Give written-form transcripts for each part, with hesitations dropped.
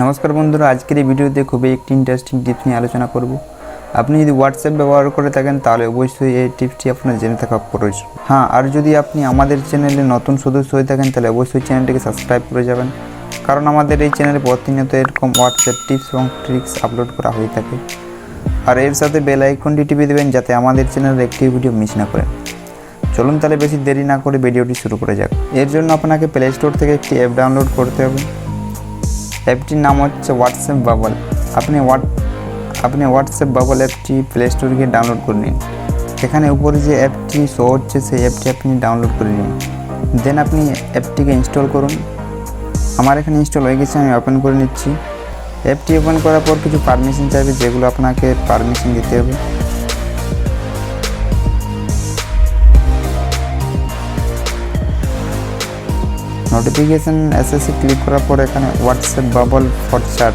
নমস্কার বন্ধুরা, আজকের এই ভিডিওতে খুবই একটি ইন্টারেস্টিং টিপস নিয়ে আলোচনা করব। আপনি যদি হোয়াটসঅ্যাপ ব্যবহার করে থাকেন তাহলে অবশ্যই এই টিপসটি আপনার জেনে থাকা প্রয়োজন। হ্যাঁ, আর যদি আপনি আমাদের চ্যানেলে নতুন সদস্য হয়ে থাকেন তাহলে অবশ্যই চ্যানেলটিকে সাবস্ক্রাইব করে যাবেন, কারণ আমাদের এই চ্যানেলে প্রতিনিয়ত এরকম হোয়াটসঅ্যাপ টিপস এবং ট্রিক্স আপলোড করা হয়ে থাকে। আর এর সাথে বেল আইকনটি টিপে দেবেন যাতে আমাদের চ্যানেলের একটি ভিডিও মিস না করেন। চলুন তাহলে বেশি দেরি না করে ভিডিওটি শুরু করে যাক। এর জন্য আপনাকে প্লে স্টোর থেকে একটি অ্যাপ ডাউনলোড করতে হবে। অ্যাপটির নাম হচ্ছে হোয়াটসঅ্যাপ বাবল। আপনি হোয়াটসঅ্যাপ বাবল অ্যাপটি প্লে স্টোর গিয়ে ডাউনলোড করে নিন। এখানে উপরে যে অ্যাপটি শো হচ্ছে সেই অ্যাপটি আপনি ডাউনলোড করে নিন। দেন আপনি অ্যাপটিকে ইনস্টল করুন। আমার এখানে ইনস্টল হয়ে গেছে, আমি ওপেন করে নিচ্ছি। অ্যাপটি ওপেন করার পর কিছু পারমিশন চাইবে, যেগুলো আপনাকে পারমিশন দিতে হবে। নোটিফিকেশান এসএসসি ক্লিক করার পর এখানে হোয়াটসঅ্যাপ বাবল ফর চ্যাট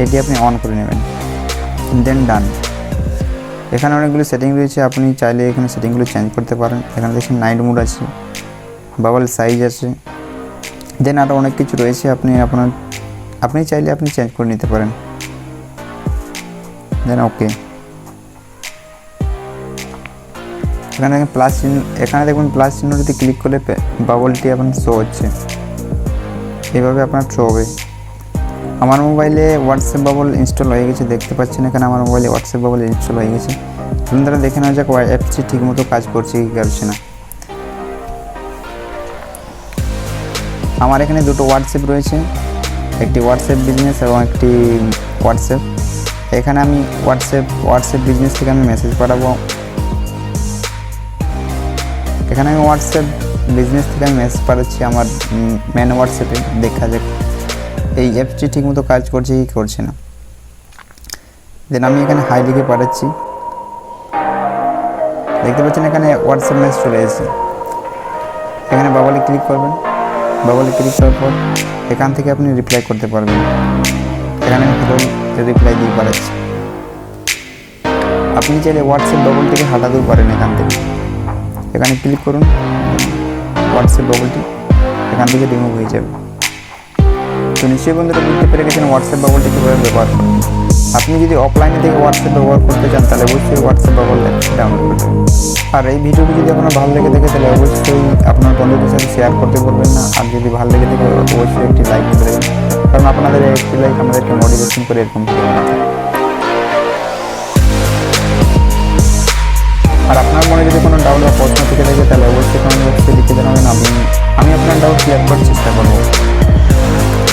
এটি আপনি অন করে নেবেন। দেন ডান। এখানে অনেকগুলো সেটিং রয়েছে, আপনি চাইলে এখানে সেটিংগুলো চেঞ্জ করতে পারেন। এখানে দেখুন নাইট মোড আছে, বাবল সাইজ আছে, দেন আরও অনেক কিছু রয়েছে। আপনি চাইলে আপনি চেঞ্জ করে নিতে পারেন। দেন ওকে। এখানে দেখুন প্লাস চিহ্নটিতে ক্লিক করলে বাবলটি আপনার শো হচ্ছে, এভাবে আপনার শো হবে। আমার মোবাইলে হোয়াটসঅ্যাপ বাবল ইনস্টল হয়ে গেছে, দেখতে পাচ্ছেন এখানে আমার মোবাইলে হোয়াটসঅ্যাপ বাবল ইনস্টল হয়ে গেছে। চলুন তারা দেখে নেওয়া যাক অ্যাপটি ঠিকমতো কাজ করছে কি করছে না। আমার এখানে দুটো হোয়াটসঅ্যাপ রয়েছে, একটি হোয়াটসঅ্যাপ বিজনেস এবং একটি হোয়াটসঅ্যাপ। এখানে আমি হোয়াটসঅ্যাপ বিজনেস থেকে আমি মেসেজ পাঠাবো। এখানে আমি হোয়াটসঅ্যাপ বিজনেস থেকে আমি মেসেজ পাঠাচ্ছি আমার মেন হোয়াটসঅ্যাপে। দেখা যাক এই অ্যাপটি ঠিকমতো কাজ করছে কি করছে না। দেন আমি এখানে হাই লিখে পাঠাচ্ছি, দেখতে পাচ্ছেন এখানে হোয়াটসঅ্যাপ মেসেজ চলে এসেছে। এখানে বাবলে ক্লিক করবেন। বাবলে ক্লিক করার পর এখান থেকে আপনি রিপ্লাই করতে পারবেন। এখানে হ্যালো রিপ্লাই দিয়ে পাঠাচ্ছি। আপনি চাইলে হোয়াটসঅ্যাপ বাবল থেকে হাঁটাতেও পারেন। এখানে ক্লিক করুন, হোয়াটসঅ্যাপ বাবলটি এখান থেকে রিমুভ হয়ে যাবে। তো নিশ্চয়ই বন্ধুরা বুঝতে পেরে গেছেন হোয়াটসঅ্যাপ বাবলটি কীভাবে ব্যবহার করুন। আপনি যদি অফলাইনে থেকে হোয়াটসঅ্যাপ ব্যবহার করতে চান তাহলে অবশ্যই হোয়াটসঅ্যাপ বাবল অ্যাপটি ডাউনলোড করবেন। আর এই ভিডিওটি যদি আপনার ভালো লেগে থাকে তাহলে অবশ্যই আপনার বন্ধুদের সাথে শেয়ার করতে পারবেন না। আর যদি ভালো লেগে থাকে অবশ্যই একটি লাইক করে দেবেন, কারণ আপনাদের একটি লাইক আমাদেরকে মোটিভেশন করে এরকম ভিডিও বানাতে। আর আপনার মনে যদি কোনো ডাউট বা প্রশ্ন থেকে থাকে তাহলে অবশ্যই কমেন্ট বক্সে লিখে জানাবেন। আমি আপনার ডাউট ক্লিয়ার করার চেষ্টা করব।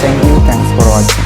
Thank you, thanks for watching.